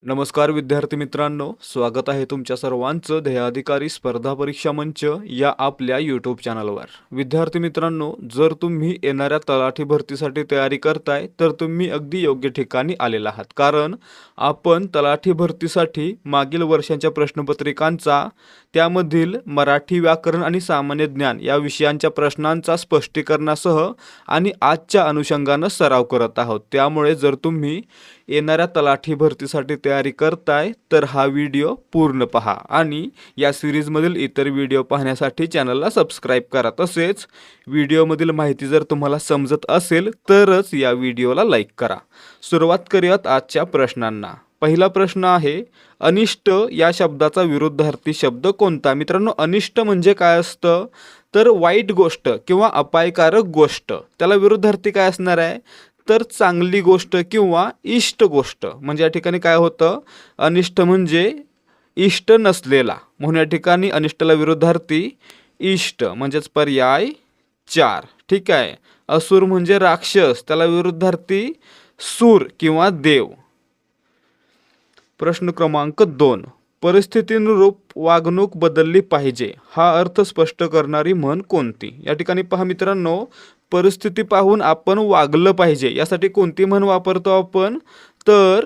नमस्कार विद्यार्थी मित्रांनो, स्वागत आहे तुमच्या सर्वांचं ध्येयाधिकारी स्पर्धा परीक्षा मंच या आपल्या यूट्यूब चॅनलवर। विद्यार्थी मित्रांनो, जर तुम्ही येणाऱ्या तलाठी भरतीसाठी तयारी करताय तर तुम्ही अगदी योग्य ठिकाणी आलेला आहात, कारण आपण तलाठी भरतीसाठी मागील वर्षांच्या प्रश्नपत्रिकांचा, त्यामधील मराठी व्याकरण आणि सामान्य ज्ञान या विषयांच्या प्रश्नांचा स्पष्टीकरणासह आणि आजच्या अनुषंगाने सराव करत आहोत। त्यामुळे जर तुम्ही येणाऱ्या तलाठी भरतीसाठी तयारी करताय तर हा व्हिडिओ पूर्ण पहा आणि या सीरीज मधील इतर व्हिडिओ पाहण्यासाठी चॅनलला सबस्क्राइब करा। तसेच व्हिडिओ मधील माहिती जर तुम्हाला समजत असेल तरच या व्हिडिओला लाईक करा। सुरुवात करूयात आजच्या प्रश्नांना। पहिला प्रश्न आहे, अनिष्ट या शब्दाचा विरुद्धार्थी शब्द कोणता? मित्रांनो, अनिष्ट म्हणजे काय असतं तर वाईट गोष्ट किंवा अपायकारक गोष्ट। त्याला विरुद्धार्थी काय असणार आहे तर चांगली गोष्ट किंवा इष्ट गोष्ट। म्हणजे या ठिकाणी काय होतं, अनिष्ट म्हणजे इष्ट नसलेला, म्हणून या ठिकाणी अनिष्टला विरुद्धार्थी इष्ट म्हणजेच पर्याय 4। ठीक आहे। असुर म्हणजे राक्षस, त्याला विरुद्धार्थी सूर किंवा देव। प्रश्न क्रमांक 2, परिस्थितीनुरूप वागणूक बदलली पाहिजे हा अर्थ स्पष्ट करणारी म्हण कोणती? या ठिकाणी पहा मित्रांनो, परिस्थिती पाहून आपण वागलं पाहिजे यासाठी कोणती म्हण वापरतो आपण तर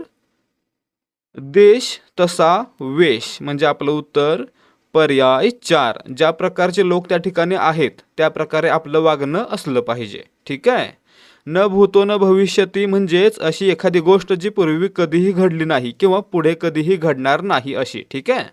देश तसा वेश। म्हणजे आपलं उत्तर पर्याय 4। ज्या प्रकारचे लोक त्या ठिकाणी आहेत त्या प्रकारे आपलं वागणं असलं पाहिजे। ठीक आहे। न भूतो न भविष्यती म्हणजेच अशी एखादी गोष्ट जी पूर्वी कधीही घडली नाही किंवा पुढे कधीही घडणार नाही अशी। ठीक आहे।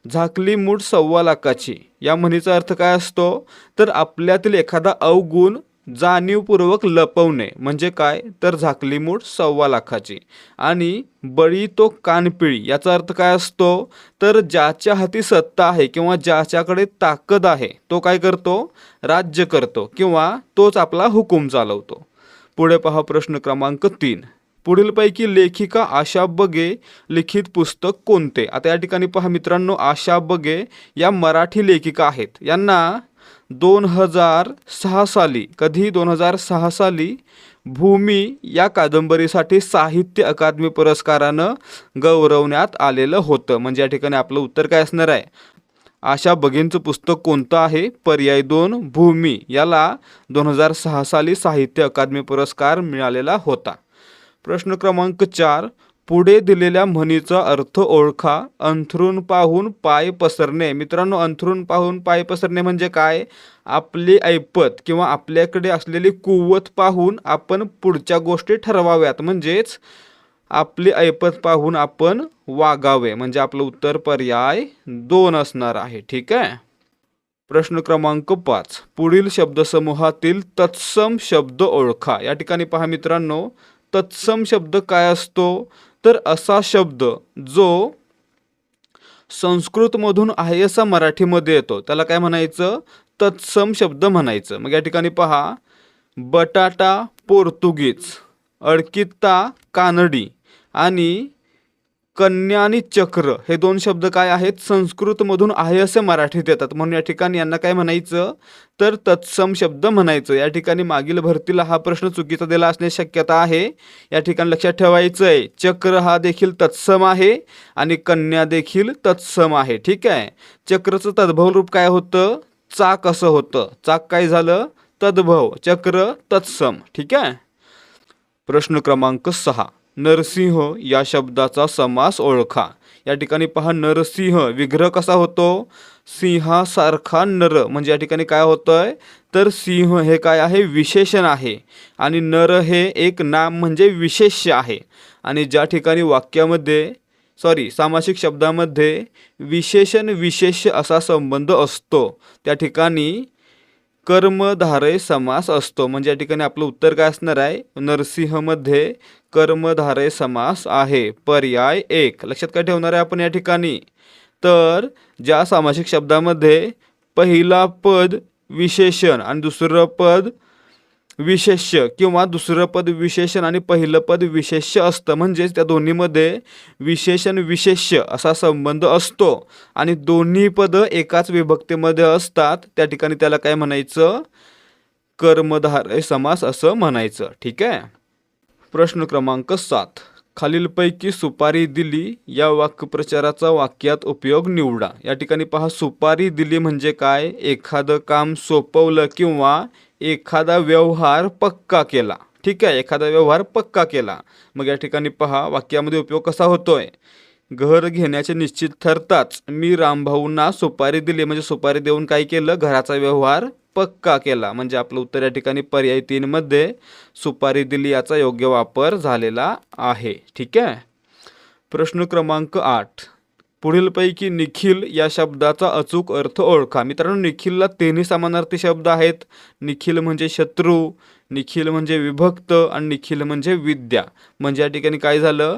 झाकली मूठ 1.25 लाखाची या म्हणीचा अर्थ काय असतो तर आपल्यातील एखादा अवगुण जाणीवपूर्वक लपवणे म्हणजे काय तर झाकली मूठ 1.25 लाखाची। आणि बळी तो कानपिळी याचा अर्थ काय असतो तर ज्याच्या हाती सत्ता आहे किंवा ज्याच्याकडे ताकद आहे तो काय करतो, राज्य करतो किंवा तोच आपला हुकूम चालवतो। पुढे पहा प्रश्न क्रमांक 3, पुढीलपैकी लेखिका आशा बगे लिखित पुस्तक कोणते? आता या ठिकाणी पहा मित्रांनो, आशा बगे या मराठी लेखिका आहेत। यांना 2006 साली, कधी 2006 साली भूमी या कादंबरीसाठी साहित्य अकादमी पुरस्कारानं गौरवण्यात आलेलं होतं। म्हणजे या ठिकाणी आपलं उत्तर काय असणार आहे, आशा बगेंचं पुस्तक कोणतं आहे? पर्याय 2 भूमी। याला 2006 साली साहित्य अकादमी पुरस्कार मिळालेला होता। प्रश्न क्रमांक 4, पुढे दिलेल्या म्हणीचा अर्थ ओळखा। अंथरूण पाहून पाय पसरणे। मित्रांनो, अंथरूण पाहून पाय पसरणे म्हणजे काय, आपली ऐपत किंवा आपल्याकडे असलेली कुवत पाहून आपण पुढच्या गोष्टी ठरवाव्यात, म्हणजेच आपली ऐपत पाहून आपण वागावे। म्हणजे आपलं उत्तर पर्याय 2 असणार आहे। ठीक आहे। प्रश्न क्रमांक 5, पुढील शब्दसमूहातील तत्सम शब्द ओळखा। या ठिकाणी पहा मित्रांनो, तत्सम शब्द काय असतो तर असा शब्द जो संस्कृतमधून आहे असा मराठीमध्ये येतो त्याला काय म्हणायचं, तत्सम शब्द म्हणायचं। मग या ठिकाणी पहा, बटाटा पोर्तुगीज, अडकित्ता कानडी आणि कन्या आणि चक्र हे 2 शब्द काय आहेत, संस्कृतमधून आहे असे मराठीत येतात, म्हणून या ठिकाणी यांना काय म्हणायचं तर तत्सम शब्द म्हणायचं। या ठिकाणी मागील भरतीला हा प्रश्न चुकीचा दिला असण्याची शक्यता आहे। या ठिकाणी लक्षात ठेवायचं आहे, चक्र हा देखील तत्सम आहे आणि कन्या देखील तत्सम आहे। ठीक आहे। चक्रचं तद्भव रूप काय होतं, चाक असं होतं, चाक काय झालं तद्भव, चक्र तत्सम। ठीक आहे। प्रश्न क्रमांक 6, नरसिंह या शब्दाचा समास ओळखा। या ठिकाणी पहा, नरसिंह विग्रह कसा होतो, सिंहासारखा नर। म्हणजे या ठिकाणी काय होतंय तर सिंह हे काय आहे, विशेषण आहे आणि नर हे एक नाम म्हणजे विशेष्य आहे। आणि ज्या ठिकाणी वाक्यामध्ये सामासिक शब्दामध्ये विशेषण विशेष्य असा संबंध असतो त्या ठिकाणी कर्मधारय समास असतो। म्हणजे या ठिकाणी आपलं उत्तर काय असणार आहे, नरसिंह मध्ये कर्मधारय समास आहे, पर्याय 1। लक्षात काय ठेवणार आहे आपण या ठिकाणी तर ज्या सामासिक शब्दामध्ये पहिला पद विशेषण आणि दुसरं पद विशेष्य किंवा दुसरं पद विशेषण आणि पहिलं पद विशेष्य असतं, म्हणजेच त्या दोन्हीमध्ये विशेषण विशेष्य असा संबंध असतो आणि दोन्ही पद एकाच विभक्तीमध्ये असतात, त्या ठिकाणी त्याला काय म्हणायचं, कर्मधारय समास असं म्हणायचं। ठीक आहे। प्रश्न क्रमांक 7, खालीलपैकी सुपारी दिली या वाक्प्रचाराचा वाक्यात उपयोग निवडा. या ठिकाणी पहा, सुपारी दिली म्हणजे काय? एखादं काम सोपवलं किंवा एखादा व्यवहार पक्का केला. ठीक आहे, एखादा व्यवहार पक्का केला. मग या ठिकाणी पहा वाक्यामध्ये उपयोग कसा होतोय. घर घेण्याचे निश्चित ठरताच मी रामभाऊंना सुपारी दिली, म्हणजे सुपारी देऊन काय केलं? घराचा व्यवहार पक्का केला. म्हणजे आपलं उत्तर या ठिकाणी पर्याय 3 मध्ये सुपारी दिली याचा योग्य वापर झालेला आहे. ठीक आहे. प्रश्न क्रमांक 8, पुढीलपैकी निखिल या शब्दाचा अचूक अर्थ ओळखा. मित्रांनो, निखिलला तिन्ही समानार्थी शब्द आहेत. निखिल म्हणजे शत्रू, निखिल म्हणजे विभक्त आणि निखिल म्हणजे विद्या. म्हणजे या ठिकाणी काय झालं?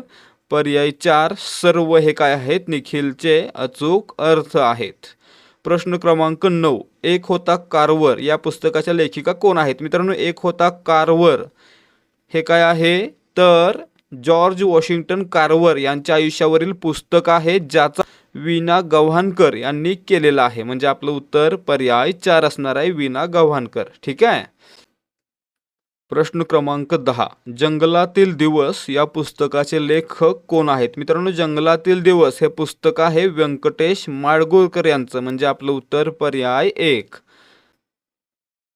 पर्याय 4 सर्व हे काय आहेत? निखिलचे अचूक अर्थ आहेत. प्रश्न क्रमांक 9, एक होता कारवर या पुस्तकाच्या लेखिका कोण आहेत? मित्रांनो, एक होता कारवर हे काय आहे? तर जॉर्ज वॉशिंग्टन कार्वर यांच्या आयुष्यावरील पुस्तक आहे, ज्याचा वीणा गव्हाणकर यांनी केलेला आहे. म्हणजे आपलं उत्तर पर्याय 4 असणार आहे, वीणा गव्हाणकर. ठीक आहे. प्रश्न क्रमांक 10, जंगलातील दिवस या पुस्तकाचे लेखक कोण आहेत? मित्रांनो, जंगलातील दिवस हे पुस्तक आहे व्यंकटेश माडगूळकर यांचं. म्हणजे आपलं उत्तर पर्याय 1.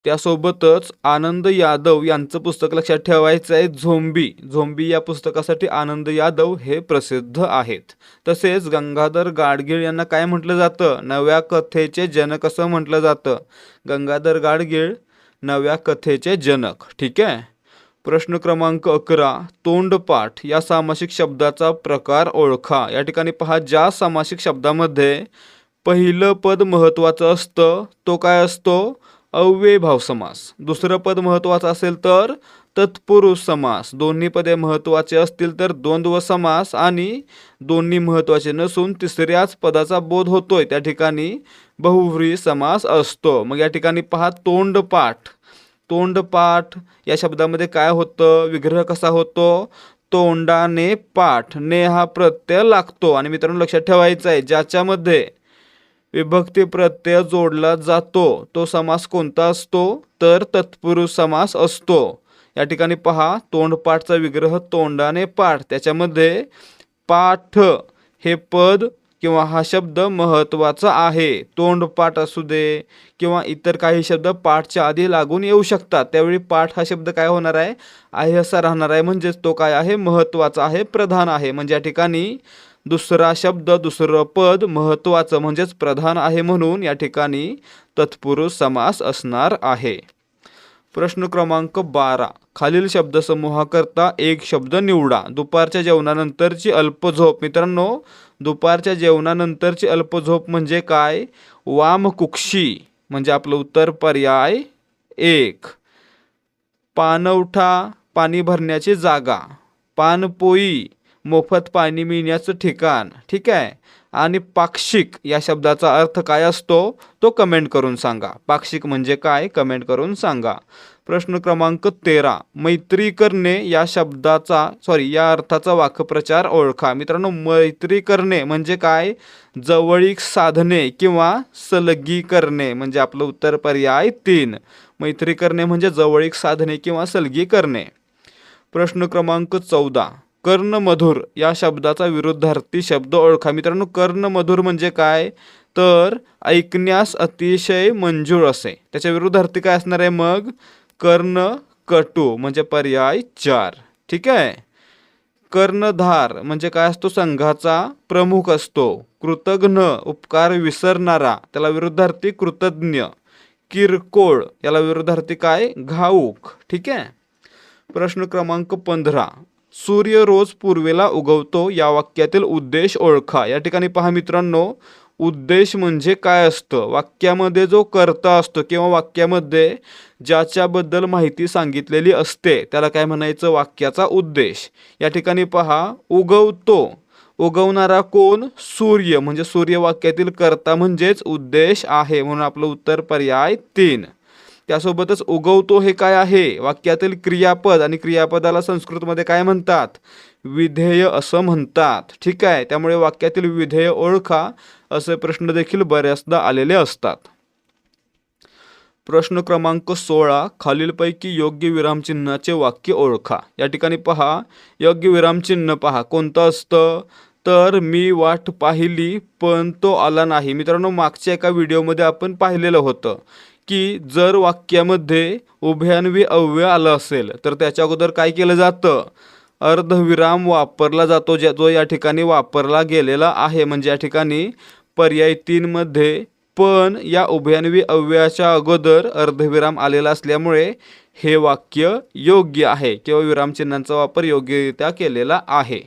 त्यासोबतच आनंद यादव यांचं पुस्तक लक्षात ठेवायचं आहे, झोंबी. झोंबी या पुस्तकासाठी आनंद यादव हे प्रसिद्ध आहेत. तसेच गंगाधर गाडगीळ यांना काय म्हटलं जातं? नव्या कथेचे जनक असं म्हटलं जातं. गंगाधर गाडगीळ नव्या कथेचे जनक. ठीक आहे. प्रश्न क्रमांक 11, तोंडपाठ या सामासिक शब्दाचा प्रकार ओळखा. या ठिकाणी पहा, ज्या सामासिक शब्दामध्ये पहिलं पद महत्त्वाचं असतं तो काय असतो? अव्ययभाव समास. दुसरं पद महत्त्वाचं असेल तर तत्पुरुष समास. दोन्ही पदे महत्त्वाचे असतील तर द्वंद्व समास आणि दोन्ही महत्त्वाचे नसून तिसऱ्याच पदाचा बोध होतोय त्या ठिकाणी बहुव्रीही समास असतो. मग या ठिकाणी पहा, तोंडपाठ. तोंडपाठ या शब्दामध्ये काय होतं? विग्रह कसा होतो? तोंडाने पाठ. ने हा प्रत्यय लागतो. आणि मित्रांनो लक्षात ठेवायचं आहे, ज्याच्यामध्ये विभक्ती प्रत्यय जोडला जातो तो समास कोणता असतो? तर तत्पुरुष समास असतो. या ठिकाणी पहा, तोंडपाठचा विग्रह तोंडाने पाठ. त्याच्यामध्ये पाठ हे पद किंवा हा शब्द महत्त्वाचा आहे. तोंडपाठ असू दे किंवा इतर काही शब्द पाठच्या आधी लागून येऊ शकतात. त्यावेळी पाठ हा शब्द काय होणार आहे? आहे असा राहणार आहे. म्हणजेच तो काय आहे? महत्त्वाचा आहे, प्रधान आहे. म्हणजे या ठिकाणी दुसरा शब्द, दुसरं पद महत्त्वाचं म्हणजेच प्रधान आहे, म्हणून या ठिकाणी तत्पुरुष समास असणार आहे. प्रश्न क्रमांक 12, खालील शब्दसमूहाकरता एक शब्द निवडा. दुपारच्या जेवणानंतरची अल्पझोप. मित्रांनो, दुपारच्या जेवणानंतरची अल्पझोप म्हणजे काय? वामकुक्षी. म्हणजे आपलं उत्तर पर्याय 1. पाणवठा पाणी भरण्याची जागा. पानपोई मोफत पाणी मिळण्याचं ठिकाण. ठीक आहे. आणि पाक्षिक या शब्दाचा अर्थ काय असतो तो कमेंट करून सांगा. पाक्षिक म्हणजे काय? कमेंट करून सांगा. प्रश्न क्रमांक 13, मैत्री करणे या शब्दाचा या अर्थाचा वाक्प्रचार ओळखा. मित्रांनो, मैत्री करणे म्हणजे काय? जवळीक साधणे किंवा सलगी करणे. म्हणजे आपलं उत्तर पर्याय 3. मैत्री करणे म्हणजे जवळीक साधणे किंवा सलगी करणे. प्रश्न क्रमांक 14, कर्णमधुर या शब्दाचा विरुद्धार्थी शब्द ओळखा. मित्रांनो, कर्णमधुर म्हणजे काय? तर ऐकण्यास अतिशय मंजूळ असे. त्याच्या विरुद्धार्थी काय असणार आहे मग? कर्णकटू. म्हणजे पर्याय 4. ठीक आहे. कर्णधार म्हणजे काय असतो? संघाचा प्रमुख असतो. कृतघ्न उपकार विसरणारा, त्याला विरुद्धार्थी कृतज्ञ. किरकोळ याला विरुद्धार्थी काय? घाऊक. ठीक आहे. प्रश्न क्रमांक 15, सूर्य रोज पूर्वेला उगवतो या वाक्यातील उद्देश ओळखा. या ठिकाणी पहा मित्रांनो, उद्देश म्हणजे काय असतं? वाक्यामध्ये जो कर्ता असतो किंवा वाक्यामध्ये ज्याच्याबद्दल माहिती सांगितलेली असते त्याला काय म्हणायचं? वाक्याचा उद्देश. या ठिकाणी पहा, उगवतो, उगवणारा कोण? सूर्य. म्हणजे सूर्य वाक्यातील कर्ता म्हणजेच उद्देश आहे, म्हणून आपलं उत्तर पर्याय 3. त्यासोबतच उगवतो हे काय आहे? वाक्यातील क्रियापद, आणि क्रियापदाला संस्कृतमध्ये काय म्हणतात? विधेय असं म्हणतात. ठीक आहे. त्यामुळे वाक्यातील विधेय ओळखा असे प्रश्न देखील बऱ्याचदा आलेले असतात. प्रश्न क्रमांक 16, खालीलपैकी योग्य विरामचिन्हाचे वाक्य ओळखा. या ठिकाणी पहा, योग्य विरामचिन्ह पहा कोणतं असतं, तर मी वाट पाहिली पण तो आला नाही. मित्रांनो, मागच्या एका व्हिडिओमध्ये आपण पाहिलेलं होतं की जर वाक्यामध्ये उभयान्वी अव्यय आलं असेल तर त्याच्या अगोदर काय केलं जातं, अर्धविराम वापरला जातो, जो या ठिकाणी वापरला गेलेला आहे. म्हणजे या ठिकाणी पर्याय 3 मध्ये पण या उभयान्वी अव्ययाच्या अगोदर अर्धविराम आलेला असल्यामुळे हे वाक्य योग्य आहे किंवा विरामचिन्हांचा वापर योग्यरित्या केलेला आहे.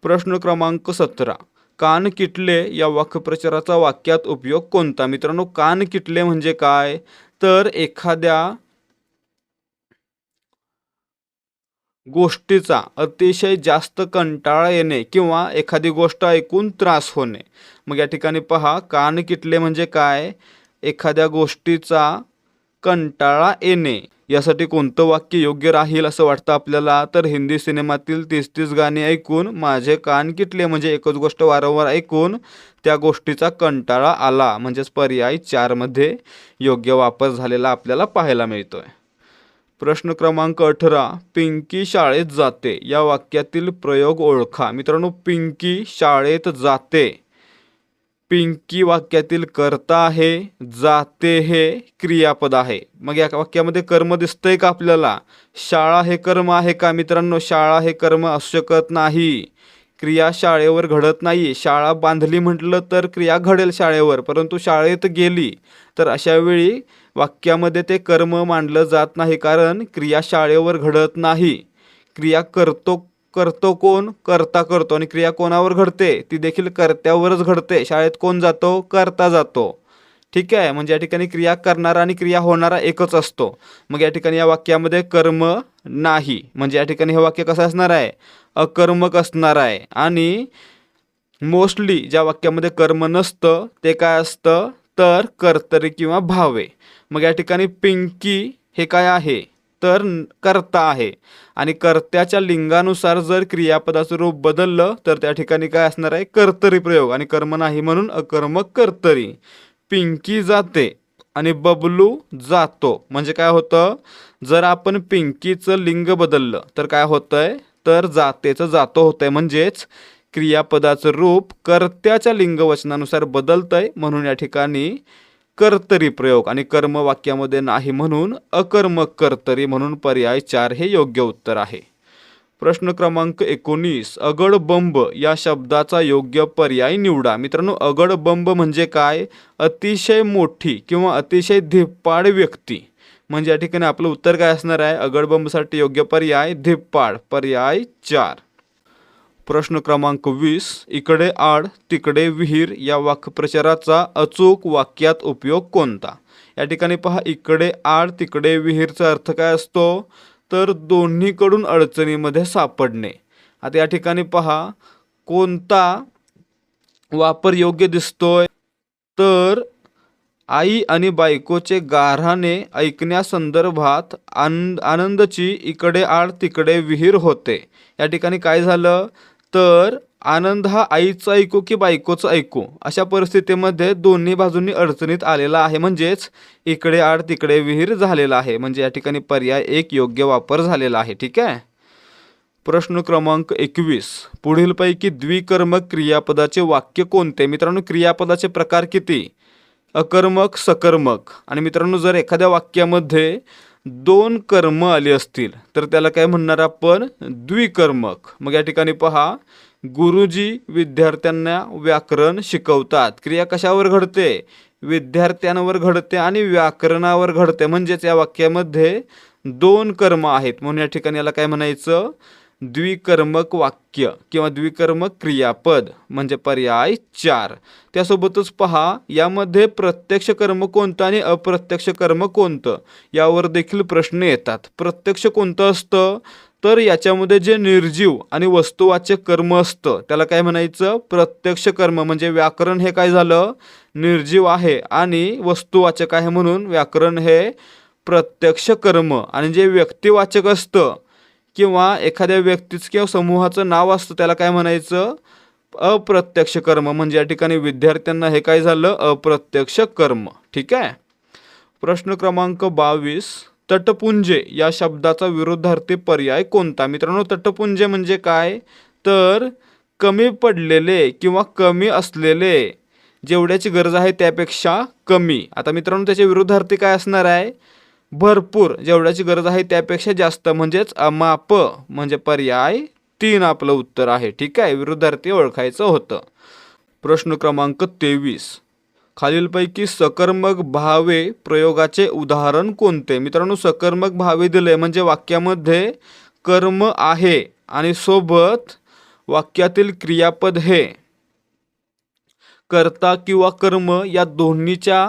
प्रश्न क्रमांक 17, कान किटले या वाक्प्रचाराचा वाक्यात उपयोग कोणता. मित्रांनो, कान किटले म्हणजे काय, तर एखाद्या गोष्टीचा अतिशय जास्त कंटाळा येणे किंवा एखादी गोष्ट ऐकून त्रास होणे. मग या ठिकाणी पहा, कान किटले म्हणजे काय, एखाद्या गोष्टीचा कंटाळा येणे. यासाठी कोणतं वाक्य योग्य राहील असं वाटतं आपल्याला, तर हिंदी सिनेमातील 30-30 गाणी ऐकून माझे कान किटले, म्हणजे एकच गोष्ट वारंवार ऐकून त्या गोष्टीचा कंटाळा आला, म्हणजेच पर्याय 4 मध्ये योग्य वापर झालेला आपल्याला पाहायला मिळतोय. प्रश्न क्रमांक 18, पिंकी शाळेत जाते या वाक्यातील प्रयोग ओळखा. मित्रांनो, पिंकी शाळेत जाते, पिंकी वाक्यातील कर्ता आहे, जाते हे क्रियापद आहे. मग या वाक्यामध्ये कर्म दिसतंय का आपल्याला, शाळा हे कर्म आहे का. मित्रांनो, शाळा हे कर्म असू शकत नाही, क्रिया शाळेवर घडत नाही. शाळा बांधली म्हटलं तर क्रिया घडेल शाळेवर, परंतु शाळेत गेली तर अशा वेळी वाक्यामध्ये ते कर्म मानलं जात नाही, कारण क्रिया शाळेवर घडत नाही. क्रिया करतो कोण, कर्ता करतो, आणि क्रिया कोणावर घडते, ती देखील कर्त्यावरच घडते. शाळेत कोण जातो, कर्ता जातो. ठीक आहे, म्हणजे या ठिकाणी क्रिया करणारा आणि क्रिया होणारा एकच असतो. मग या ठिकाणी या वाक्यामध्ये कर्म नाही, म्हणजे या ठिकाणी हे वाक्य कसं असणार आहे, अकर्मक असणार आहे. आणि मोस्टली ज्या वाक्यामध्ये कर्म नसतं ते काय असतं, तर कर्तरी किंवा भावे. मग या ठिकाणी पिंकी हे काय आहे, तर कर्ता आहे, आणि कर्त्याच्या लिंगानुसार जर क्रियापदाचं रूप बदललं तर त्या ठिकाणी काय असणार आहे, कर्तरी प्रयोग, आणि कर्म नाही म्हणून अकर्मक कर्तरी. पिंकी जाते आणि बबलू जातो, म्हणजे काय होतं, जर आपण पिंकीचं लिंग बदललं तर काय होतंय, तर जातेचं जातो होतंय, म्हणजेच क्रियापदाचं रूप कर्त्याच्या लिंगवचनानुसार बदलतंय, म्हणून या ठिकाणी कर्तरी प्रयोग, आणि कर्म वाक्यामध्ये नाही म्हणून अकर्मक कर्तरी, म्हणून पर्याय 4 हे योग्य उत्तर आहे. प्रश्न क्रमांक 19, अगडबंब या शब्दाचा योग्य पर्याय निवडा. मित्रांनो, अगडबंब म्हणजे काय, अतिशय मोठी किंवा अतिशय धिप्पाड व्यक्ती. म्हणजे या ठिकाणी आपलं उत्तर काय असणार आहे, अगडबंबसाठी योग्य पर्याय धिप्पाड, पर्याय 4. प्रश्न क्रमांक 20, इकडे आड तिकडे विहीर या वाक्प्रचाराचा अचूक वाक्यात उपयोग कोणता. या ठिकाणी पहा, इकडे आड तिकडे विहीरचा अर्थ काय असतो, तर दोन्हीकडून अडचणीमध्ये सापडणे. आता या ठिकाणी पहा कोणता वापर योग्य दिसतोय, तर आई आणि बायकोचे गाऱ्हाणे ऐकण्यासंदर्भात आनंदची इकडे आड तिकडे विहीर होते. या ठिकाणी काय झालं, तर आनंद हा आईचं ऐकू की बायकोचं ऐकू, अशा परिस्थितीमध्ये दोन्ही बाजूंनी अडचणीत आलेला आहे, म्हणजेच इकडे आड तिकडे विहीर झालेला आहे. म्हणजे या ठिकाणी पर्याय 1 योग्य वापर झालेला आहे. ठीक आहे. प्रश्न क्रमांक 21, पुढीलपैकी द्विकर्मक क्रियापदाचे वाक्य कोणते. मित्रांनो, क्रियापदाचे प्रकार किती, अकर्मक, सकर्मक. आणि मित्रांनो, जर एखाद्या वाक्यामध्ये 2 कर्म आली असतील तर त्याला काय म्हणणार आपण, द्विकर्मक. मग या ठिकाणी पहा, गुरुजी विद्यार्थ्यांना व्याकरण शिकवतात. क्रिया कशावर घडते, विद्यार्थ्यांवर घडते आणि व्याकरणावर घडते, म्हणजेच या वाक्यामध्ये 2 कर्म आहेत, म्हणून या ठिकाणी याला काय म्हणायचं, द्विकर्मक वाक्य किंवा द्विकर्मक क्रियापद, म्हणजे पर्याय 4. त्यासोबतच पहा, यामध्ये प्रत्यक्ष कर्म कोणतं आणि अप्रत्यक्ष कर्म कोणतं यावर देखील प्रश्न येतात. प्रत्यक्ष कोणतं असतं, तर याच्यामध्ये जे निर्जीव आणि वस्तुवाचक कर्म असतं त्याला काय म्हणायचं, प्रत्यक्ष कर्म. म्हणजे व्याकरण हे काय झालं, निर्जीव आहे आणि वस्तुवाचक आहे, म्हणून व्याकरण हे प्रत्यक्ष कर्म. आणि जे व्यक्तिवाचक असतं किंवा एखाद्या व्यक्तीचं किंवा समूहाचं नाव असतं त्याला काय म्हणायचं, अप्रत्यक्ष कर्म. म्हणजे या ठिकाणी विद्यार्थ्यांना हे काय झालं, अप्रत्यक्ष कर्म. ठीक आहे. प्रश्न क्रमांक 22, तटपुंजे या शब्दाचा विरुद्धार्थी पर्याय कोणता? मित्रांनो, तटपुंजे म्हणजे काय? तर कमी पडलेले किंवा कमी असलेले, जेवढ्याची गरज आहे त्यापेक्षा कमी. आता मित्रांनो, त्याचे विरुद्धार्थी काय असणार आहे? भरपूर, जेवढ्याची गरज आहे त्यापेक्षा जास्त, म्हणजेच अमाप. म्हणजे पर्याय 3 आपलं उत्तर आहे. ठीक आहे, विरुद्धार्थी ओळखायचं होतं. प्रश्न क्रमांक 23, खालीलपैकी सकर्मक भावे प्रयोगाचे उदाहरण कोणते? मित्रांनो, सकर्मक भावे दिले म्हणजे वाक्यामध्ये कर्म आहे आणि सोबत वाक्यातील क्रियापद हे कर्ता किंवा कर्म या दोन्हीच्या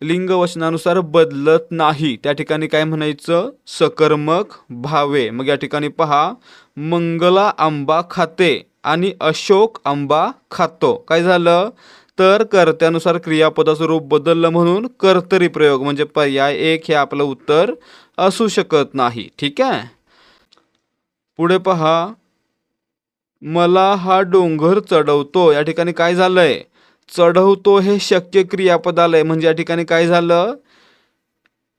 लिंगवचनानुसार बदलत नाही. त्या ठिकाणी काय म्हणायचं? सकर्मक भावे. मग या ठिकाणी पहा, मंगला आंबा खाते आणि अशोक आंबा खातो. काय झालं? तर कर्त्यानुसार क्रियापदाचं रूप बदललं म्हणून कर्तरी प्रयोग, म्हणजे पर्याय 1 हे आपलं उत्तर असू शकत नाही. ठीक आहे, पुढे पहा, मला हा डोंगर चढवतो. या ठिकाणी काय झालंय? चढवतो हे शक्य क्रियापद आलंय, म्हणजे या ठिकाणी काय झालं?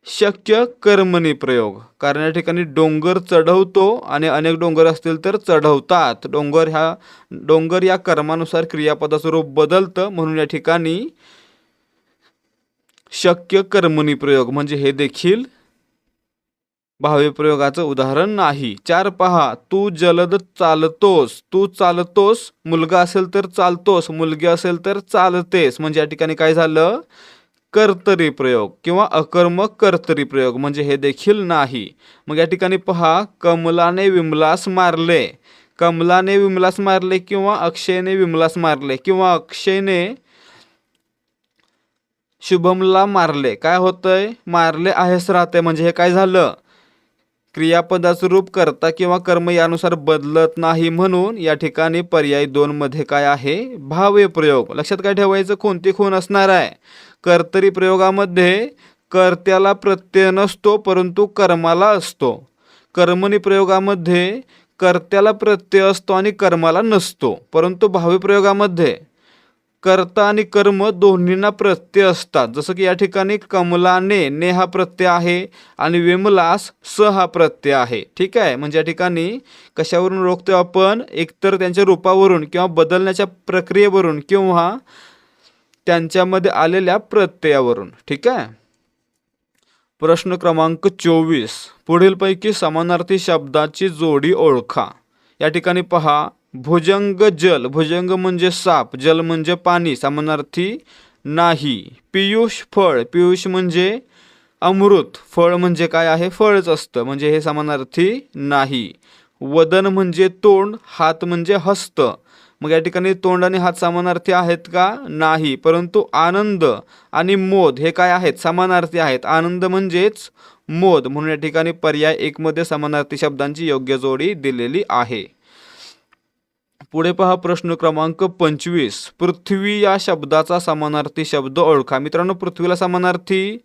शक्य कर्मणी प्रयोग. कारण या ठिकाणी डोंगर चढवतो आणि अनेक डोंगर असतील तर चढवतात. डोंगर या कर्मानुसार क्रियापदाचं रूप बदलतं, म्हणून या ठिकाणी शक्य कर्मणी प्रयोग, म्हणजे हे देखील भावे प्रयोगाचं उदाहरण नाही. 4 पहा, तू जलद चालतोस. तू चालतोस, मुलगा असेल तर चालतोस, मुलगी असेल तर चालतेस. म्हणजे या ठिकाणी काय झालं? कर्तरी प्रयोग किंवा अकर्मक कर्तरी प्रयोग, म्हणजे हे देखील नाही. मग या ठिकाणी पहा, कमलाने विमलास मारले. कमलाने विमलास मारले किंवा अक्षयने विमलास मारले किंवा अक्षयने शुभमला मारले. काय होतंय? मारले आहेस राहते, म्हणजे हे काय झालं? क्रियापदाचं रूप कर्ता किंवा कर्म यानुसार बदलत नाही, म्हणून या ठिकाणी पर्याय 2 मध्ये काय आहे? भावे प्रयोग. लक्षात काय ठेवायचं? कोणती खूण असणार आहे? कर्तरी प्रयोगामध्ये कर्त्याला प्रत्यय नसतो परंतु कर्माला असतो. कर्मणी प्रयोगामध्ये कर्त्याला प्रत्यय असतो आणि कर्माला नसतो. परंतु भावे प्रयोगामध्ये कर्ता आणि कर्म दोन्हींना प्रत्यय असतात. जसं की या ठिकाणी कमलाने, ने हा प्रत्यय आहे आणि विमलास स हा प्रत्यय आहे. ठीक आहे, म्हणजे या ठिकाणी कशावरून ओळखतो आपण? एकतर त्यांच्या रूपावरून किंवा बदलण्याच्या प्रक्रियेवरून किंवा त्यांच्यामध्ये आलेल्या प्रत्ययावरून. ठीक आहे, प्रश्न क्रमांक 24, पुढीलपैकी समानार्थी शब्दाची जोडी ओळखा. या ठिकाणी पहा, भुजंग जल. भुजंग म्हणजे साप, जल म्हणजे पाणी, समानार्थी नाही. पियुष फळ. पियुष म्हणजे अमृत, फळ म्हणजे काय आहे? फळच असतं, म्हणजे हे समानार्थी नाही. वदन म्हणजे तोंड, हात म्हणजे हस्त. मग या ठिकाणी तोंड आणि हात समानार्थी आहेत का? नाही. परंतु आनंद आणि मोद हे काय आहेत? समानार्थी आहेत. आनंद म्हणजेच मोद, म्हणून या ठिकाणी पर्याय 1 मध्ये समानार्थी शब्दांची योग्य जोडी दिलेली आहे. पुढे पहा, प्रश्न क्रमांक 25, पृथ्वी या शब्दाचा समानार्थी शब्द ओळखा. मित्रांनो, पृथ्वीला समानार्थी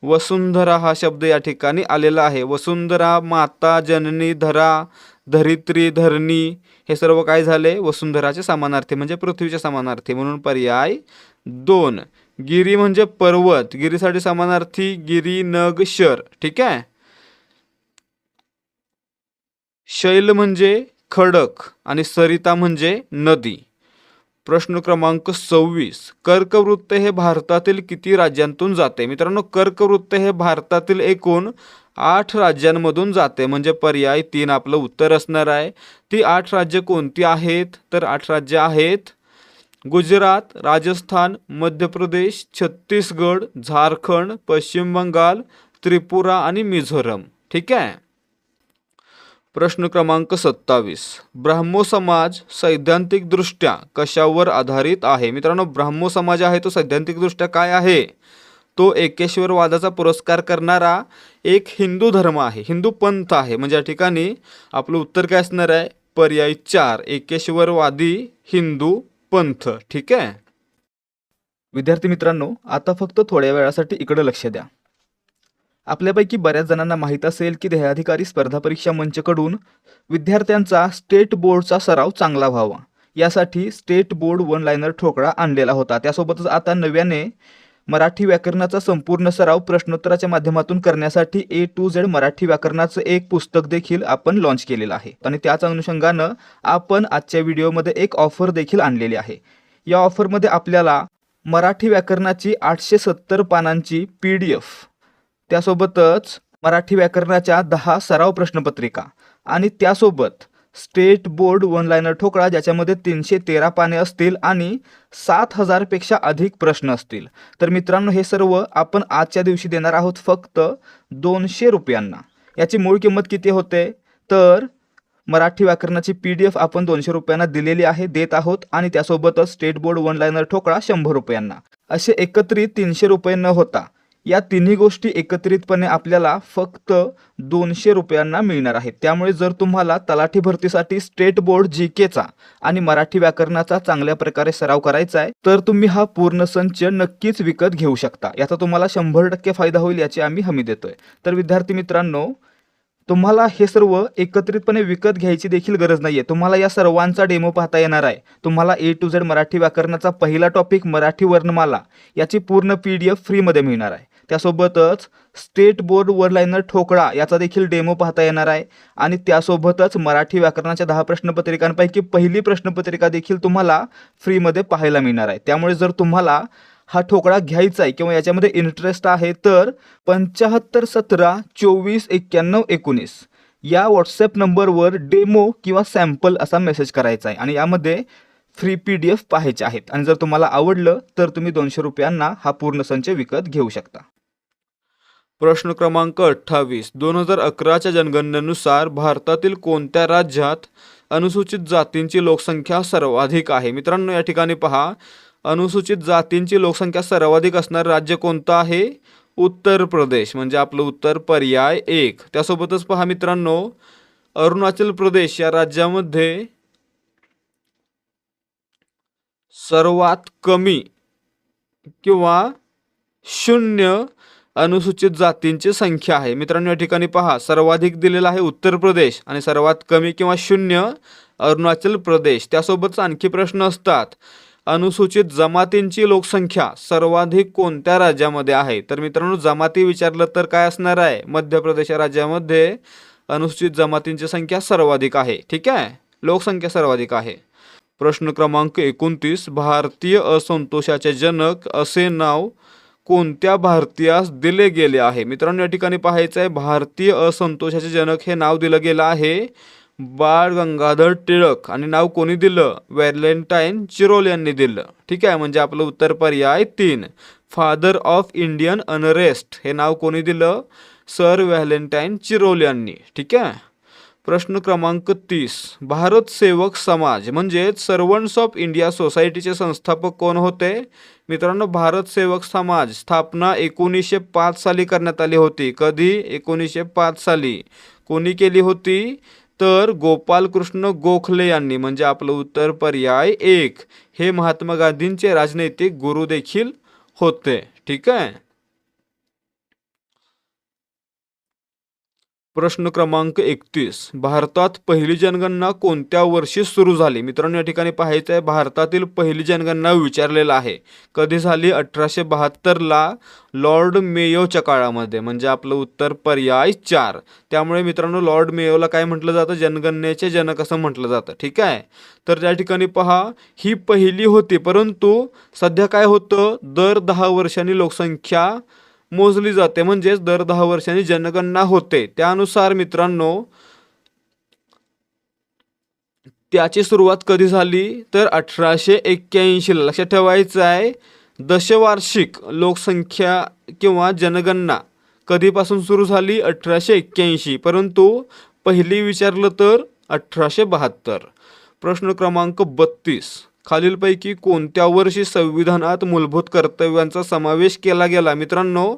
वसुंधरा हा शब्द या ठिकाणी आलेला आहे. वसुंधरा, माता, जननी, धरा, धरित्री, धरणी हे सर्व काय झाले? वसुंधराचे समानार्थी, म्हणजे पृथ्वीचे समानार्थी, म्हणून पर्याय 2. गिरी म्हणजे पर्वत. गिरीसाठी समानार्थी गिरी, नग, शर. ठीक आहे, शैल म्हणजे खडक आणि सरिता म्हणजे नदी. प्रश्न क्रमांक 26, कर्कवृत्त हे भारतातील किती राज्यांतून जाते? मित्रांनो, कर्कवृत्त हे भारतातील एकूण 8 राज्यांमधून जाते, म्हणजे पर्याय 3 आपलं उत्तर असणार आहे. ती 8 राज्य कोणती आहेत? तर 8 राज्य आहेत गुजरात, राजस्थान, मध्य प्रदेश, छत्तीसगड, झारखंड, पश्चिम बंगाल, त्रिपुरा आणि मिझोरम. ठीक आहे, प्रश्न क्रमांक 27, ब्राह्मो समाज सैद्धांतिकदृष्ट्या कशावर आधारित आहे? मित्रांनो, ब्राह्मो समाज आहे तो सैद्धांतिकदृष्ट्या काय आहे? तो एकेश्वरवादाचा पुरस्कार करणारा एक हिंदू धर्म आहे, हिंदू पंथ आहे. म्हणजे या ठिकाणी आपलं उत्तर काय असणार आहे? पर्याय 4, एकेश्वरवादी हिंदू पंथ. ठीक आहे, विद्यार्थी मित्रांनो, आता फक्त थोड्या वेळासाठी इकडे लक्ष द्या. आपल्यापैकी बऱ्याच जणांना माहीत असेल की ध्येयाधिकारी स्पर्धा परीक्षा मंचकडून विद्यार्थ्यांचा स्टेट बोर्डचा सराव चांगला व्हावा यासाठी स्टेट बोर्ड 1 लाइनर ठोकळा आणलेला होता. त्यासोबतच आता नव्याने मराठी व्याकरणाचा संपूर्ण सराव प्रश्नोत्तराच्या माध्यमातून करण्यासाठी A to Z मराठी व्याकरणाचं एक पुस्तक देखील आपण लॉन्च केलेलं आहे आणि त्याच अनुषंगानं आपण आजच्या व्हिडिओमध्ये एक ऑफर देखील आणलेली आहे। या ऑफरमध्ये आपल्याला मराठी व्याकरणाची 870 पानांची PDF, त्यासोबतच मराठी व्याकरणाच्या 10 सराव प्रश्नपत्रिका आणि त्यासोबत स्टेट बोर्ड वन लाइनर ठोकळा ज्याच्यामध्ये 313 पाने असतील आणि 7000 पेक्षा अधिक प्रश्न असतील। तर मित्रांनो, हे सर्व आपण आजच्या दिवशी देणार आहोत फक्त 200 रुपयांना। याची मूळ किंमत किती होते तर मराठी व्याकरणाची PDF आपण 200 रुपयांना दिलेली आहे, देत आहोत आणि त्यासोबतच स्टेट बोर्ड वन लाइनर ठोकळा 100 रुपयांना, असे एकत्रित 300 रुपये न होता या तिन्ही गोष्टी एकत्रितपणे आपल्याला फक्त 200 रुपयांना मिळणार आहेत। त्यामुळे जर तुम्हाला तलाठी भरतीसाठी स्टेट बोर्ड GKचा आणि मराठी व्याकरणाचा चांगल्या प्रकारे सराव करायचा आहे तर तुम्ही हा पूर्ण संच नक्कीच विकत घेऊ शकता। याचा तुम्हाला 100% फायदा होईल याची आम्ही हमी देतोय। तर विद्यार्थी मित्रांनो, तुम्हाला हे सर्व एकत्रितपणे विकत घ्यायची देखील गरज नाहीये। तुम्हाला या सर्वांचा डेमो पाहता येणार आहे। तुम्हाला A to Z मराठी व्याकरणाचा पहिला टॉपिक मराठी वर्णमाला याची पूर्ण PDF फ्री मध्ये मिळणार आहे। त्यासोबतच स्टेट बोर्ड वन लाइनर ठोकळा याचा देखील डेमो पाहता येणार आहे आणि त्यासोबतच मराठी व्याकरणाच्या 10 प्रश्नपत्रिकांपैकी पहिली प्रश्नपत्रिका देखील तुम्हाला फ्री मध्ये पाहायला मिळणार आहे। त्यामुळे जर तुम्हाला हा ठोकळा घ्यायचा आहे किंवा याच्यामध्ये इंटरेस्ट आहे तर 75 17 24 91 19 या व्हॉट्सॲप नंबरवर डेमो किंवा सॅम्पल असा मेसेज करायचा आहे आणि यामध्ये फ्री PDF पाहायचे आहेत। आणि जर तुम्हाला आवडलं तर तुम्ही 200 रुपयांना हा पूर्ण संच विकत घेऊ शकता। प्रश्न क्रमांक 28, 2011च्या जनगणनेनुसार भारतातील कोणत्या राज्यात अनुसूचित जातींची लोकसंख्या सर्वाधिक आहे? मित्रांनो, या ठिकाणी पहा, अनुसूचित जातींची लोकसंख्या सर्वाधिक असणारे राज्य कोणतं आहे? उत्तर प्रदेश, म्हणजे आपलं उत्तर पर्याय 1। त्यासोबतच पहा मित्रांनो, अरुणाचल प्रदेश या राज्यामध्ये सर्वात कमी किंवा 0 अनुसूचित जातींची संख्या आहे। मित्रांनो, या ठिकाणी पहा, सर्वाधिक दिलेला आहे उत्तर प्रदेश आणि सर्वात कमी किंवा 0 अरुणाचल प्रदेश। त्यासोबतच आणखी प्रश्न असतात, अनुसूचित जमातींची लोकसंख्या सर्वाधिक कोणत्या राज्यामध्ये आहे? तर मित्रांनो, जमाती विचारलं तर काय असणार आहे? मध्य प्रदेश या राज्यामध्ये अनुसूचित जमातींची संख्या सर्वाधिक आहे। ठीक आहे, लोकसंख्या सर्वाधिक आहे। प्रश्न क्रमांक 29, भारतीय असंतोषाचे जनक असे नाव कोणत्या भारतीयास दिले गेले आहे? मित्रांनो, या ठिकाणी पाहायचं आहे, भारतीय असंतोषाचे जनक हे नाव दिलं गेलं आहे बाळ गंगाधर टिळक आणि नाव कोणी दिलं? व्हॅलेंटाईन चिरोल यांनी दिलं। ठीक आहे, म्हणजे आपलं उत्तर पर्याय 3। फादर ऑफ इंडियन अनरेस्ट हे नाव कोणी दिलं? सर व्हॅलेंटाईन चिरोल यांनी। ठीक आहे। प्रश्न क्रमांक 30, भारत सेवक समाज म्हणजे सर्वंट्स ऑफ इंडिया सोसायटीचे संस्थापक कोण होते? मित्रांनो, भारत सेवक समाज स्थापना 1905 साली करण्यात आली होती। कधी? 1905 साली। कोणी केली होती? तर गोपाल कृष्ण गोखले यांनी, म्हणजे आपलं उत्तर पर्याय 1। हे महात्मा गांधींचे राजनैतिक गुरु देखील होते। ठीक आहे। प्रश्न क्रमांक 31, भारतात पहिली जनगणना कोणत्या वर्षी सुरू झाली? मित्रांनो, या ठिकाणी पाहायचं आहे, भारतातील पहिली जनगणना विचारलेला आहे। कधी झाली? 1872 ला लॉर्ड मेयोच्या काळामध्ये, म्हणजे आपलं उत्तर पर्याय 4। त्यामुळे मित्रांनो, लॉर्ड मेयोला काय म्हटलं जातं? जनगणनेचे जनक असं म्हटलं जातं। ठीक आहे। तर त्या ठिकाणी पहा, ही पहिली होती, परंतु सध्या काय होतं? दर 10 वर्षांनी लोकसंख्या मोजली जाते, म्हणजेच दर 10 वर्षांनी जनगणना होते। त्यानुसार मित्रांनो, त्याची सुरुवात कधी झाली? तर 1881 ला। लक्षात ठेवायचं आहे, दशवार्षिक लोकसंख्या किंवा जनगणना कधीपासून सुरू झाली? 1881, परंतु पहिली विचारलं तर 1872। प्रश्न क्रमांक 32, खालीलपैकी कोणत्या वर्षी संविधानात मूलभूत कर्तव्यांचा समावेश केला गेला? मित्रांनो,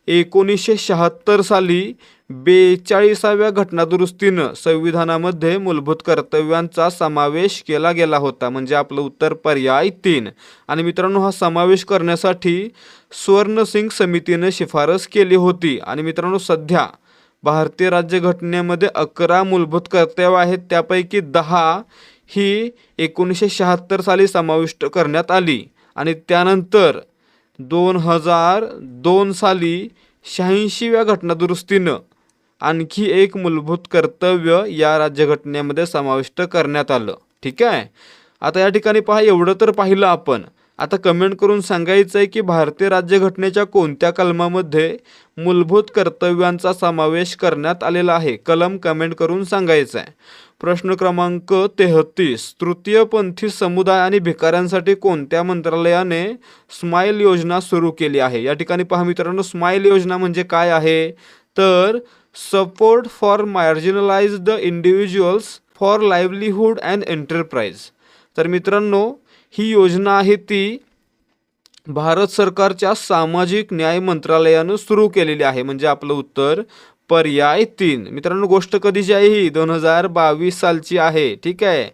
1976 साली 42व्या घटनादुरुस्तीनं संविधानामध्ये मूलभूत कर्तव्यांचा समावेश केला गेला होता, म्हणजे आपलं उत्तर पर्याय 3। आणि मित्रांनो, हा समावेश करण्यासाठी स्वर्णसिंग समितीने शिफारस केली होती। आणि मित्रांनो, सध्या भारतीय राज्यघटनेमध्ये 11 मूलभूत कर्तव्य आहेत, त्यापैकी 10 ही 1976 साली समाविष्ट करण्यात आली आणि त्यानंतर 2002 साली 86व्या घटनादुरुस्तीनं आणखी एक मूलभूत कर्तव्य या राज्यघटनेमध्ये समाविष्ट करण्यात आलं. ठीक आहे. आता या ठिकाणी पहा, एवढं तर पाहिलं आपण. आता कमेंट करून सांगायचं आहे की भारतीय राज्यघटनेच्या कोणत्या कलमामध्ये मूलभूत कर्तव्यांचा समावेश करण्यात आलेला आहे. कलम कमेंट करून सांगायचं आहे. प्रश्न क्रमांक 33, तृतीयपंथी समुदाय आणि भिकाऱ्यांसाठी कोणत्या मंत्रालयाने स्माईल योजना सुरू केली आहे. या ठिकाणी पहा मित्रांनो, स्माईल योजना म्हणजे काय आहे तर support for marginalised individuals for livelihood and enterprise. तर मित्रांनो, ही योजना आहे ती भारत सरकारच्या सामाजिक न्याय मंत्रालयानं सुरू केलेली आहे. म्हणजे आपलं उत्तर पर्याय 3. मित्रांनो, गोष्ट कधीची आहे ही? 2022 सालची आहे. ठीक आहे.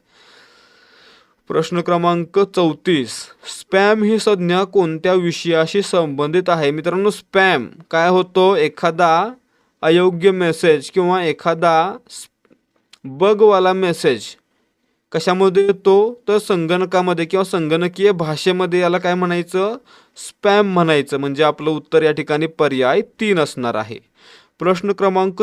प्रश्न क्रमांक 34, स्पॅम ही संज्ञा कोणत्या विषयाशी संबंधित आहे. मित्रांनो, स्पॅम काय होतो? एखादा अयोग्य मेसेज किंवा एखादा बगवाला मेसेज कशामध्ये येतो तर संगणकामध्ये किंवा संगणकीय भाषेमध्ये याला काय म्हणायचं? स्पॅम म्हणायचं. म्हणजे आपलं उत्तर या ठिकाणी पर्याय 3 असणार आहे. प्रश्न क्रमांक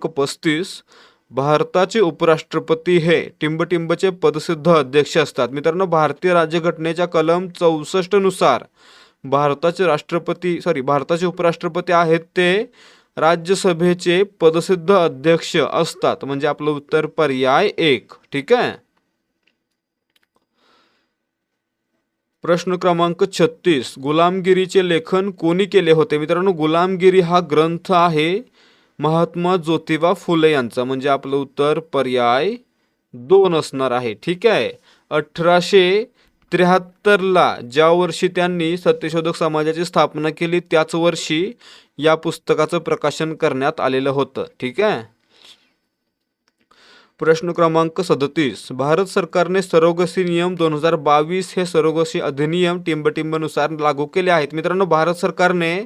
35, भारताचे उपराष्ट्रपती हे टिंबटिंबचे पदसिद्ध अध्यक्ष असतात. मित्रांनो, भारतीय राज्यघटनेच्या कलम 64 नुसार भारताचे उपराष्ट्रपती आहेत ते राज्यसभेचे पदसिद्ध अध्यक्ष असतात. म्हणजे आपलं उत्तर पर्याय 1. ठीक आहे. प्रश्न क्रमांक 36, गुलामगिरीचे लेखन कोणी केले होते. मित्रांनो, गुलामगिरी हा ग्रंथ आहे महात्मा ज्योतिबा फुले यांचा. म्हणजे आपलं उत्तर पर्याय 2 असणार आहे. ठीक आहे. 1873ला ज्या वर्षी त्यांनी सत्यशोधक समाजाची स्थापना केली त्याच वर्षी या पुस्तकाचं प्रकाशन करण्यात आलेलं होतं. ठीक आहे. प्रश्न क्रमांक 37, भारत सरकारने सरोगसी नियम 2022 हे सरोगसी अधिनियम टिंबटिंबनुसार लागू केले आहेत. मित्रांनो, भारत सरकारने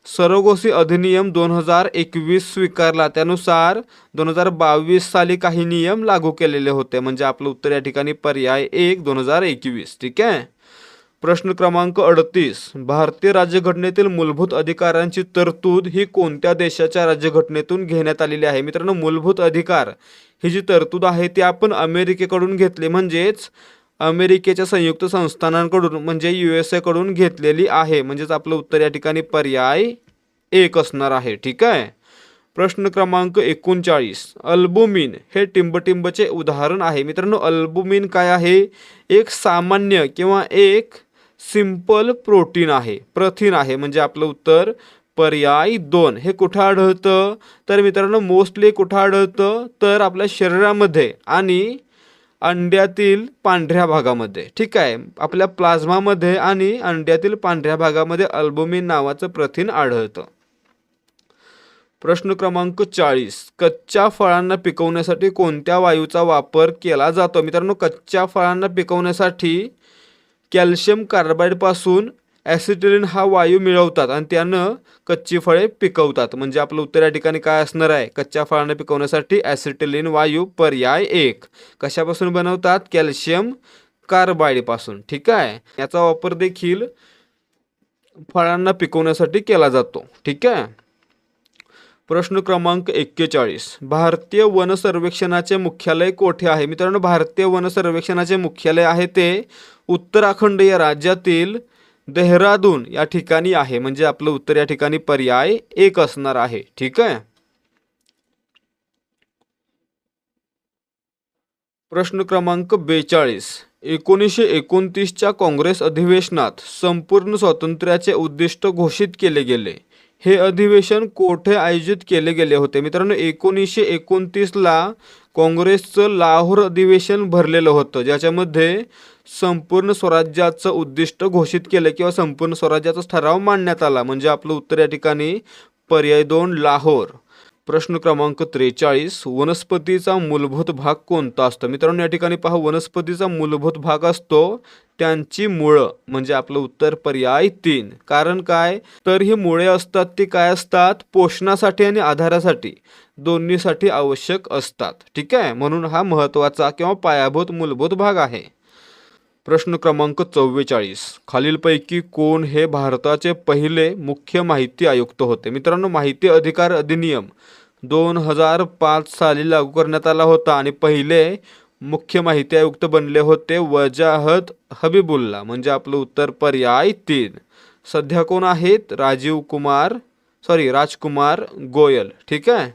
सरोगसी अधिनियम 2021 स्वीकारला. त्यानुसार 2022 साली काही नियम लागू केलेले होते. म्हणजे आपलं उत्तर या ठिकाणी पर्याय 1 2021. ठीक आहे. प्रश्न क्रमांक 38, भारतीय राज्यघटनेतील मूलभूत अधिकारांची तरतूद ही कोणत्या देशाच्या राज्यघटनेतून घेण्यात आलेली आहे. मित्रांनो, मूलभूत अधिकार ही जी तरतूद आहे ती आपण अमेरिकेकडून घेतली. म्हणजेच अमेरिकेच्या संयुक्त संस्थानांकडून म्हणजे USA कडून घेतलेली आहे. म्हणजेच आपलं उत्तर या ठिकाणी पर्याय 1 असणार आहे. ठीक आहे. प्रश्न क्रमांक 39, अल्बुमिन हे टिंबटिंबचे उदाहरण आहे. मित्रांनो, अल्बुमिन काय आहे? एक सामान्य किंवा एक सिंपल प्रोटीन आहे, प्रथिन आहे. म्हणजे आपलं उत्तर पर्याय 2. हे कुठं आढळतं तर मित्रांनो, मोस्टली कुठं आढळतं तर आपल्या शरीरामध्ये आणि अंड्यातील पांढऱ्या भागामध्ये. ठीक आहे. आपल्या प्लाझ्मामध्ये आणि अंड्यातील पांढऱ्या भागामध्ये अल्बुमिन नावाचं प्रथिन आढळतं. प्रश्न क्रमांक 40, कच्च्या फळांना पिकवण्यासाठी कोणत्या वायूचा वापर केला जातो. मित्रांनो, कच्च्या फळांना पिकवण्यासाठी कॅल्शियम कार्बाईडपासून ॲसिटिलिन हा वायू मिळवतात आणि त्यानं कच्ची फळे पिकवतात. म्हणजे आपलं उत्तर या ठिकाणी काय असणार आहे? कच्च्या फळांना पिकवण्यासाठी ॲसिटिलिन वायू पर्याय 1. कशापासून बनवतात? कॅल्शियम कार्बाईडपासून. ठीक आहे. याचा वापर देखील फळांना पिकवण्यासाठी केला जातो. ठीक आहे. प्रश्न क्रमांक 41, भारतीय वन सर्वेक्षणाचे मुख्यालय कोठे आहे. मित्रांनो, भारतीय वन सर्वेक्षणाचे मुख्यालय आहे ते उत्तराखंड या राज्यातील देहरादून या ठिकाणी आहे. म्हणजे आपलं उत्तर या ठिकाणी पर्याय 1 असणार आहे. ठीक आहे. प्रश्न क्रमांक 42, 1929च्या काँग्रेस अधिवेशनात संपूर्ण स्वातंत्र्याचे उद्दिष्ट घोषित केले गेले. हे अधिवेशन कोठे आयोजित केले गेले होते. मित्रांनो, 1929ला काँग्रेसचं लाहोर अधिवेशन भरलेलं होतं, ज्याच्यामध्ये संपूर्ण स्वराज्याचं उद्दिष्ट घोषित केलं किंवा संपूर्ण स्वराज्याचा ठराव मांडण्यात आला. म्हणजे आपलं उत्तर या ठिकाणी पर्याय 2 लाहोर. प्रश्न क्रमांक 43, वनस्पतीचा मूलभूत भाग कोणता असतो. मित्रांनो, या ठिकाणी पहा, वनस्पतीचा मूलभूत भाग असतो त्यांची मुळं. म्हणजे आपलं उत्तर पर्याय 3. कारण काय तर ही मुळे असतात ती काय असतात? पोषणासाठी आणि आधारासाठी दोन्हीसाठी आवश्यक असतात. ठीक आहे. म्हणून हा महत्त्वाचा किंवा पायाभूत मूलभूत भाग आहे. प्रश्न क्रमांक 44. खालीलपैकी कोण हे भारताचे पहिले मुख्य माहिती आयुक्त होते? मित्रांनो, माहिती अधिकार अधिनियम 2005 साली लागू करण्यात आला होता आणि पहिले मुख्य माहिती आयुक्त बनले होते वजाहत हबीबुल्ला. म्हणजे आपलं उत्तर पर्याय 3. सध्या कोण आहेत? राजकुमार गोयल. ठीक आहे.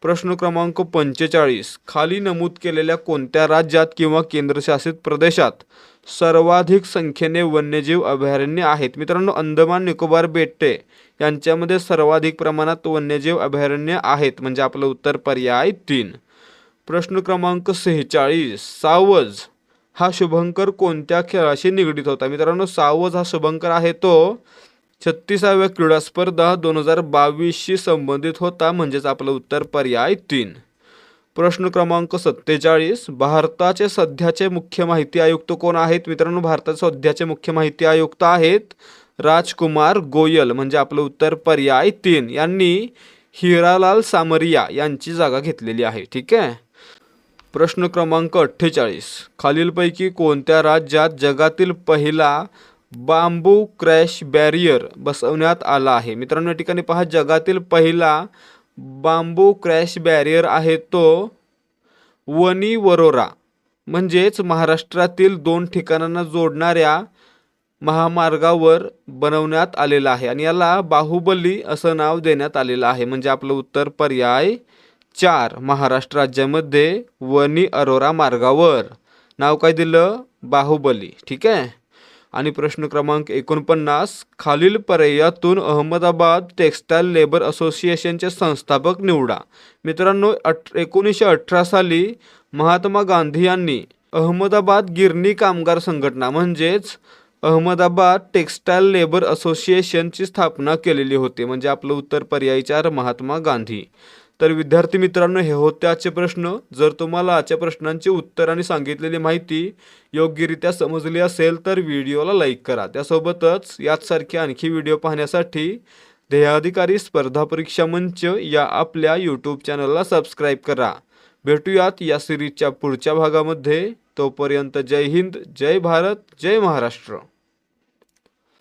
प्रश्न क्रमांक 45. खाली नमूद केलेल्या कोणत्या राज्यात किंवा केंद्रशासित प्रदेशात सर्वाधिक संख्येने वन्यजीव अभयारण्ये आहेत? मित्रांनो, अंदमान निकोबार बेटे यांच्यामध्ये सर्वाधिक प्रमाणात वन्यजीव अभयारण्ये आहेत. म्हणजे आपलं उत्तर पर्याय 3. प्रश्न क्रमांक 46. सावज हा शुभंकर कोणत्या खेळाशी निगडीत होता? मित्रांनो, सावज हा शुभंकर आहे तो 36व्या क्रीडा स्पर्धा 2022शी संबंधित होता. म्हणजेच आपलं उत्तर पर्याय 3. प्रश्न क्रमांक 47. भारताचे सध्याचे मुख्य माहिती आयुक्त कोण आहेत? मित्रांनो, भारताचे सध्याचे मुख्य माहिती आयुक्त आहेत राजकुमार गोयल. म्हणजे आपलं उत्तर पर्याय 3. यांनी हिरालाल सामरिया यांची जागा घेतलेली आहे. ठीक आहे. प्रश्न क्रमांक 48. खालीलपैकी कोणत्या राज्यात जगातील पहिला बांबू क्रॅश बॅरियर बसवण्यात आला आहे? मित्रांनो, या ठिकाणी पहा, जगातील पहिला बांबू क्रॅश बॅरियर आहे तो वनी वरोरा म्हणजेच महाराष्ट्रातील 2 ठिकाणांना जोडणाऱ्या महामार्गावर बनवण्यात आलेला आहे आणि याला बाहुबली असं नाव देण्यात आलेलं आहे. म्हणजे आपलं उत्तर पर्याय 4. महाराष्ट्र राज्यामध्ये वनी अरोरा मार्गावर नाव काय दिलं? बाहुबली. ठीक आहे. आणि प्रश्न क्रमांक 49. खालील पर्यायातून अहमदाबाद टेक्स्टाईल लेबर असोसिएशनचे संस्थापक निवडा. मित्रांनो, 1918 साली महात्मा गांधी यांनी अहमदाबाद गिरणी कामगार संघटना म्हणजेच अहमदाबाद टेक्स्टाईल लेबर असोसिएशनची स्थापना केलेली होती. म्हणजे आपलं उत्तर पर्याय 4. महात्मा गांधी. तर विद्यार्थी मित्रांनो, हे होते आजचे प्रश्न. जर तुम्हाला आजच्या प्रश्नांची उत्तर आणि सांगितलेली माहिती योग्यरित्या समजली असेल तर व्हिडिओला लाईक करा. त्यासोबतच याचसारखे आणखी व्हिडिओ पाहण्यासाठी ध्येयाधिकारी स्पर्धा परीक्षा मंच या आपल्या यूट्यूब चॅनलला सबस्क्राईब करा. भेटूयात या सिरीजच्या पुढच्या भागामध्ये. तोपर्यंत जय हिंद, जय भारत, जय महाराष्ट्र.